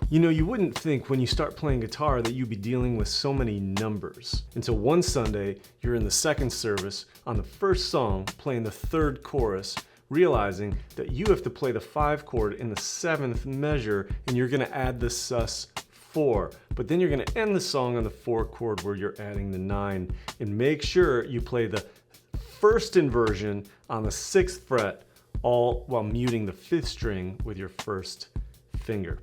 You know, you wouldn't think when you start playing guitar that you'd be dealing with so many numbers. Until one Sunday, you're in the second service on the first song playing the third chorus, realizing that you have to play the 5 chord in the 7th measure and you're gonna add the sus4. But then you're gonna end the song on the 4 chord where you're adding the 9. And make sure you play the first inversion on the 6th fret, all while muting the 5th string with your first finger.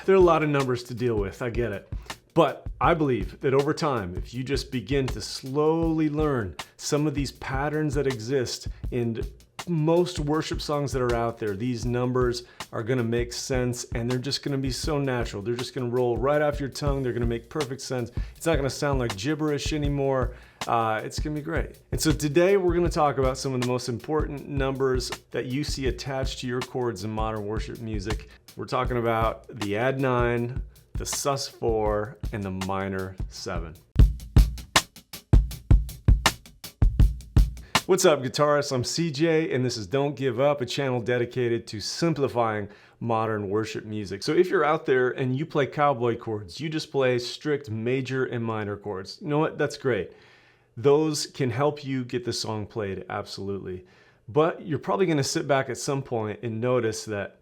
There are a lot of numbers to deal with, I get it. But I believe that over time, if you just begin to slowly learn some of these patterns that exist in most worship songs that are out there, these numbers are gonna make sense and they're just gonna be so natural. They're just gonna roll right off your tongue. They're gonna make perfect sense. It's not gonna sound like gibberish anymore. It's gonna be great. And so today we're gonna talk about some of the most important numbers that you see attached to your chords in modern worship music. We're talking about the add 9, the sus4, and the minor 7. What's up, guitarists? I'm CJ, and this is Don't Give Up, a channel dedicated to simplifying modern worship music. So if you're out there and you play cowboy chords, you just play strict major and minor chords, you know what? That's great. Those can help you get the song played, absolutely. But you're probably gonna sit back at some point and notice that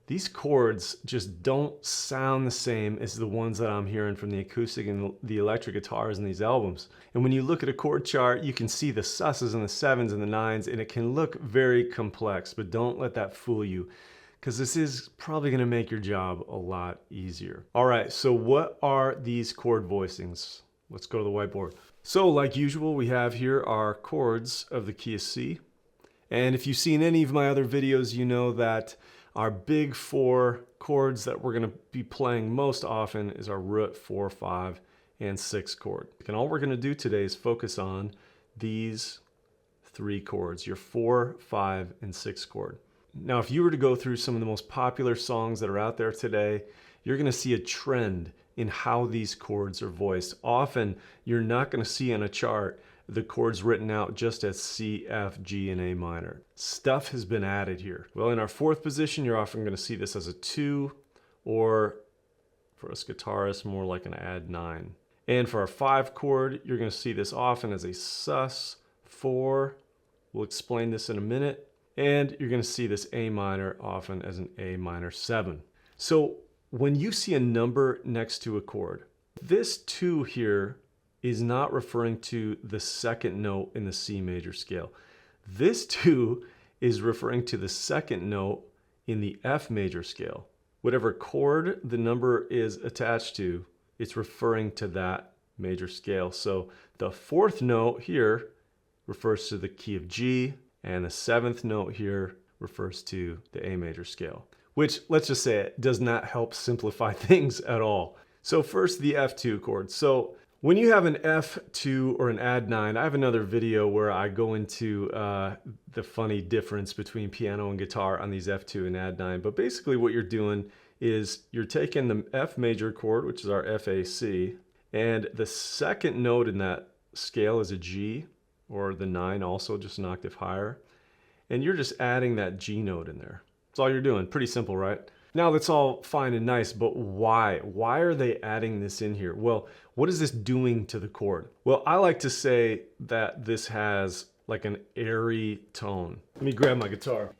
these chords just don't sound the same as the ones that I'm hearing from the acoustic and the electric guitars in these albums. And when you look at a chord chart, you can see the sus's and the 7s and the 9s, and it can look very complex, but don't let that fool you, because this is probably gonna make your job a lot easier. All right, so what are these chord voicings? Let's go to the whiteboard. So like usual, we have here our chords of the key of C. And if you've seen any of my other videos, you know that our big 4 chords that we're gonna be playing most often is our root, 4, 5, and 6 chord. And all we're gonna do today is focus on these 3 chords, your 4, 5, and 6 chord. Now, if you were to go through some of the most popular songs that are out there today, you're gonna see a trend in how these chords are voiced. Often, you're not gonna see on a chart the chords written out just as C, F, G, and A minor. Stuff has been added here. Well, in our 4th position, you're often gonna see this as a 2, or for us guitarists, more like an add 9. And for our 5 chord, you're gonna see this often as a sus4. We'll explain this in a minute. And you're gonna see this A minor often as an A minor 7. So when you see a number next to a chord, this 2 here is not referring to the 2nd note in the C major scale. This 2 is referring to the 2nd note in the F major scale. Whatever chord the number is attached to, it's referring to that major scale. So the 4th note here refers to the key of G, and the 7th note here refers to the A major scale, which, let's just say it, does not help simplify things at all. So first, the F2 chord. So when you have an F2 or an add 9, I have another video where I go into the funny difference between piano and guitar on these F2 and add 9. But basically what you're doing is you're taking the F major chord, which is our FAC, and the 2nd note in that scale is a G, or the 9 also, just an octave higher. And you're just adding that G note in there. That's all you're doing. Pretty simple, right? Now that's all fine and nice, but why? Why are they adding this in here? Well, what is this doing to the chord? Well, I like to say that this has like an airy tone. Let me grab my guitar.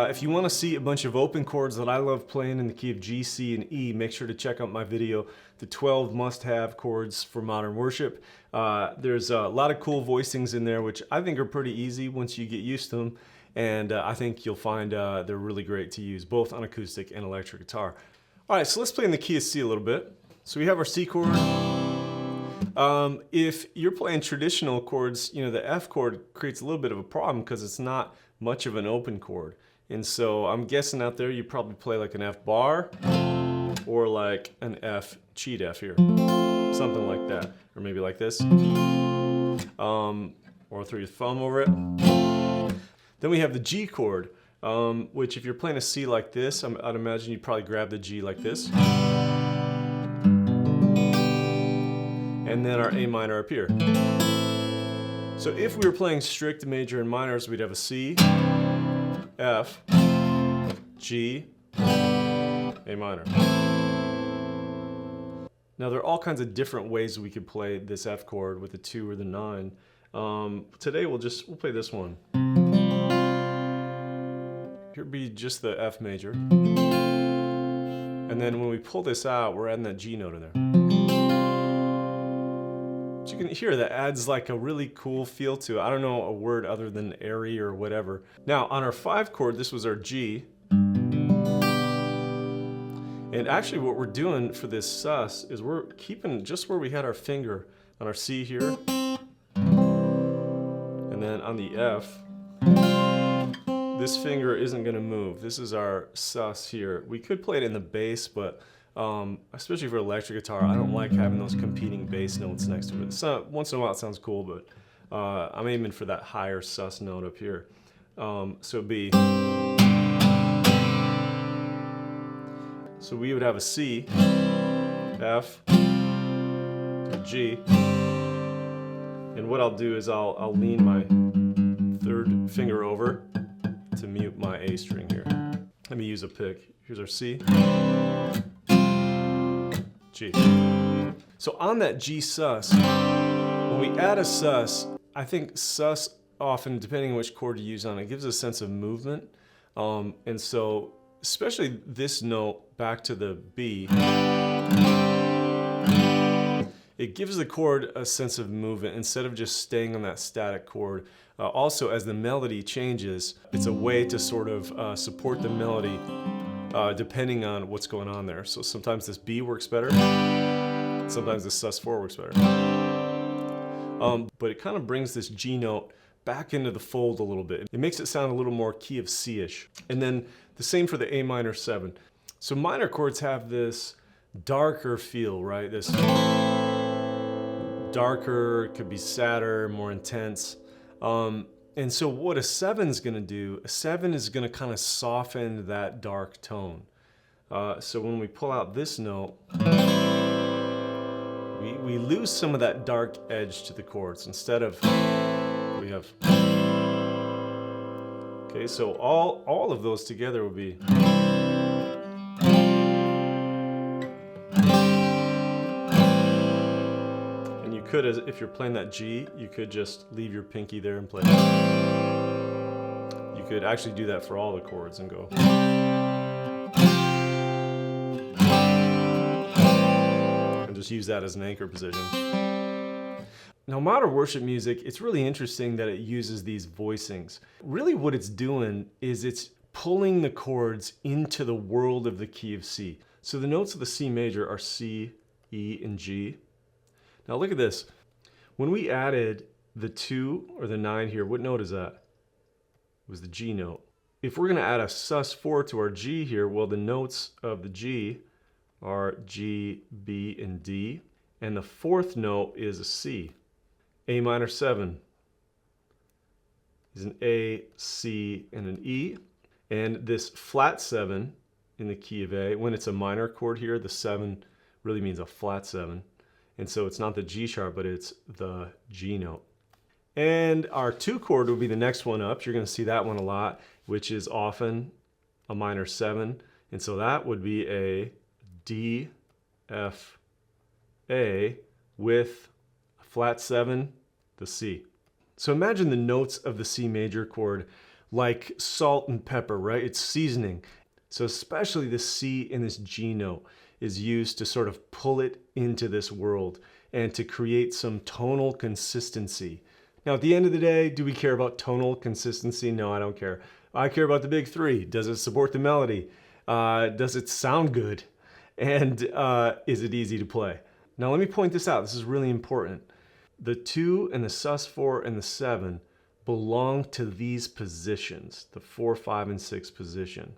If you want to see a bunch of open chords that I love playing in the key of G, C, and E, make sure to check out my video, the 12 must-have chords for modern worship. There's a lot of cool voicings in there, which I think are pretty easy once you get used to them. And I think you'll find they're really great to use, both on acoustic and electric guitar. All right, so let's play in the key of C a little bit. So we have our C chord. If you're playing traditional chords, you know, the F chord creates a little bit of a problem because it's not much of an open chord. And so I'm guessing out there you probably play like an F bar or like an F cheat F here, something like that, or maybe like this, or throw your thumb over it. Then we have the G chord, which if you're playing a C like this, I'd imagine you'd probably grab the G like this, and then our A minor up here. So if we were playing strict major and minors, we'd have a C, F, G, A minor. Now there are all kinds of different ways we could play this F chord with the 2 or the 9. Today we'll play this one. Here would be just the F major. And then when we pull this out, we're adding that G note in there. So you can hear that adds like a really cool feel to it. I don't know a word other than airy or whatever. Now on our 5 chord, this was our G. And actually what we're doing for this sus is we're keeping just where we had our finger on our C here. And then on the F, this finger isn't going to move. This is our sus here. We could play it in the bass, but especially for electric guitar, I don't like having those competing bass notes next to it. So, once in a while it sounds cool, but I'm aiming for that higher sus note up here. So B. So we would have a C, F, G, and what I'll do is I'll lean my 3rd finger over to mute my A string here. Let me use a pick. Here's our C, G. So on that G sus, when we add a sus, I think sus often, depending on which chord you use on it, gives a sense of movement. And so, especially this note back to the B, it gives the chord a sense of movement instead of just staying on that static chord. Also, as the melody changes, it's a way to sort of support the melody depending on what's going on there. So sometimes this B works better, sometimes this sus4 works better. But it kind of brings this G note back into the fold a little bit. It makes it sound a little more key of C-ish. And then the same for the A minor 7. So minor chords have this darker feel, right? This darker, could be sadder, more intense. And so what a 7's gonna do, a 7 is gonna kind of soften that dark tone. So when we pull out this note, we lose some of that dark edge to the chords. Instead of, we have, okay, so all of those together would be, and you could, if you're playing that G, you could just leave your pinky there and play. You could actually do that for all the chords and go. And just use that as an anchor position. Now, modern worship music, it's really interesting that it uses these voicings. Really what it's doing is it's pulling the chords into the world of the key of C. So the notes of the C major are C, E, and G. Now look at this. When we added the 2 or the 9 here, what note is that? It was the G note. If we're gonna add a sus4 to our G here, well, the notes of the G are G, B, and D. And the 4th note is a C. A minor 7 is an A, C, and an E. And this flat 7 in the key of A, when it's a minor chord here, the 7 really means a flat 7. And so it's not the G sharp, but it's the G note. And our 2 chord would be the next one up. You're going to see that one a lot, which is often a minor 7. And so that would be a D, F, A with a flat 7, the C. So imagine the notes of the C major chord like salt and pepper, right? It's seasoning. So especially the C in this G note is used to sort of pull it into this world and to create some tonal consistency. Now, at the end of the day, do we care about tonal consistency? No, I don't care. I care about the big 3. Does it support the melody? Does it sound good? And is it easy to play? Now, let me point this out. This is really important. The 2 and the sus4 and the 7 belong to these positions, the 4, 5, and 6 position.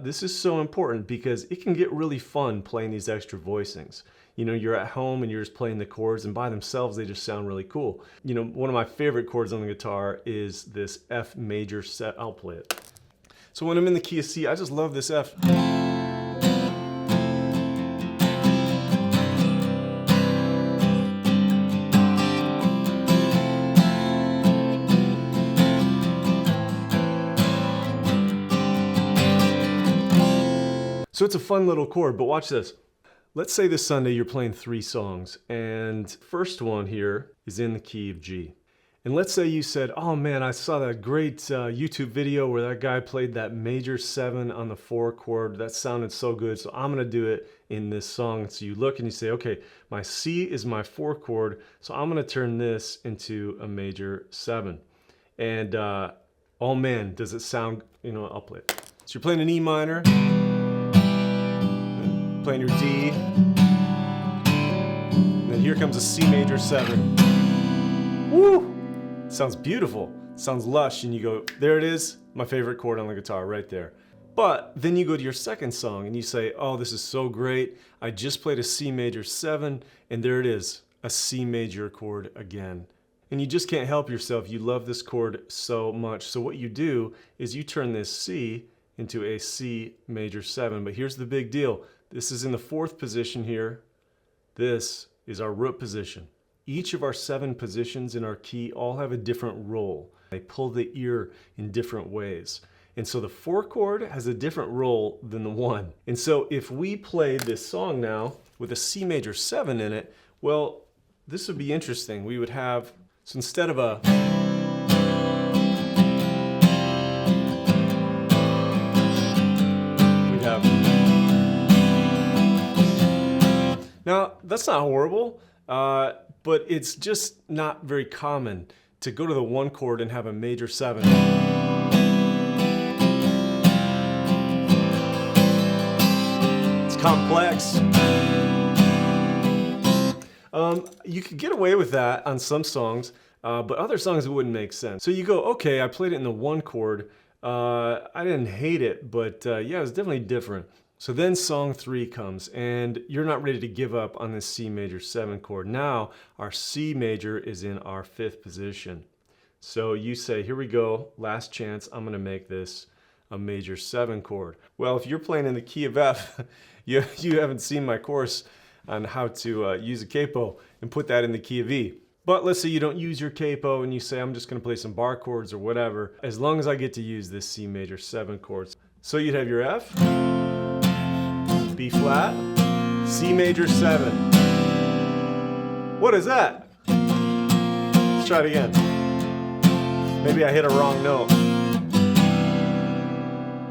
This is so important because it can get really fun playing these extra voicings. You know, you're at home and you're just playing the chords, and by themselves they just sound really cool. You know, one of my favorite chords on the guitar is this F major set. I'll play it. So when I'm in the key of C, I just love this F. So it's a fun little chord, but watch this. Let's say this Sunday you're playing 3 songs, and first one here is in the key of G. And let's say you said, oh man, I saw that great YouTube video where that guy played that major 7 on the 4 chord. That sounded so good, so I'm gonna do it in this song. So you look and you say, okay, my C is my 4 chord, so I'm gonna turn this into a major 7. And oh man, does it sound, I'll play it. So you're playing an E minor, playing your D, and then here comes a C major 7. Woo! Sounds beautiful, sounds lush, and you go, there it is, my favorite chord on the guitar right there. But then you go to your second song and you say, oh, this is so great. I just played a C major 7, and there it is, a C major chord again. And you just can't help yourself. You love this chord so much. So what you do is you turn this C into a C major 7. But here's the big deal. This is in the 4th position here. This is our root position. Each of our 7 positions in our key all have a different role. They pull the ear in different ways. And so the 4 chord has a different role than the 1. And so if we played this song now with a C major 7 in it, well, this would be interesting. We would have, so instead of a, we'd have, now that's not horrible. But it's just not very common to go to the 1 chord and have a major 7. It's complex. You could get away with that on some songs, but other songs it wouldn't make sense. So you go, okay, I played it in the 1 chord. I didn't hate it, but yeah, it was definitely different. So then song 3 comes, and you're not ready to give up on this C major 7 chord. Now our C major is in our 5th position. So you say, here we go, last chance, I'm gonna make this a major 7 chord. Well, if you're playing in the key of F, you haven't seen my course on how to use a capo and put that in the key of E. But let's say you don't use your capo and you say, I'm just gonna play some bar chords or whatever, as long as I get to use this C major 7 chord. So you'd have your F, B flat, C major 7. What is that? Let's try it again. Maybe I hit a wrong note.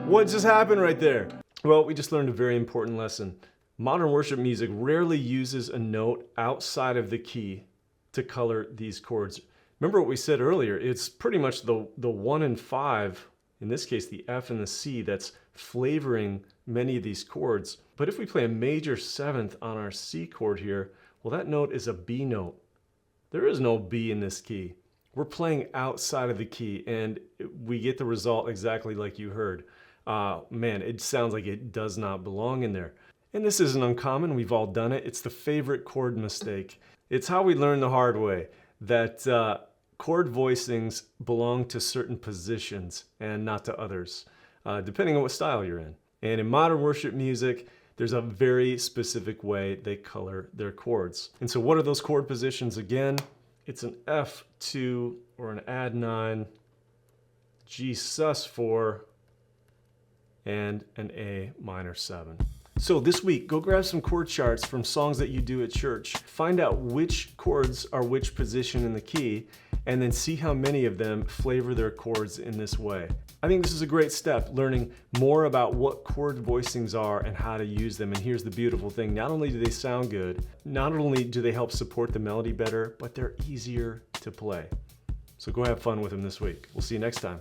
What just happened right there? Well, we just learned a very important lesson. Modern worship music rarely uses a note outside of the key to color these chords. Remember what we said earlier, it's pretty much the 1 and 5, in this case the F and the C, that's flavoring many of these chords. But if we play a major 7th on our C chord here, well, that note is a B note. There is no B in this key. We're playing outside of the key, and we get the result exactly like you heard. Man, it sounds like it does not belong in there. And this isn't uncommon, we've all done it. It's the favorite chord mistake. It's how we learn the hard way, that chord voicings belong to certain positions and not to others, depending on what style you're in. And in modern worship music, there's a very specific way they color their chords. And so what are those chord positions again? It's an F2 or an add 9, G sus4, and an A minor 7. So this week, go grab some chord charts from songs that you do at church. Find out which chords are which position in the key, and then see how many of them flavor their chords in this way. I think this is a great step, learning more about what chord voicings are and how to use them. And here's the beautiful thing. Not only do they sound good, not only do they help support the melody better, but they're easier to play. So go have fun with them this week. We'll see you next time.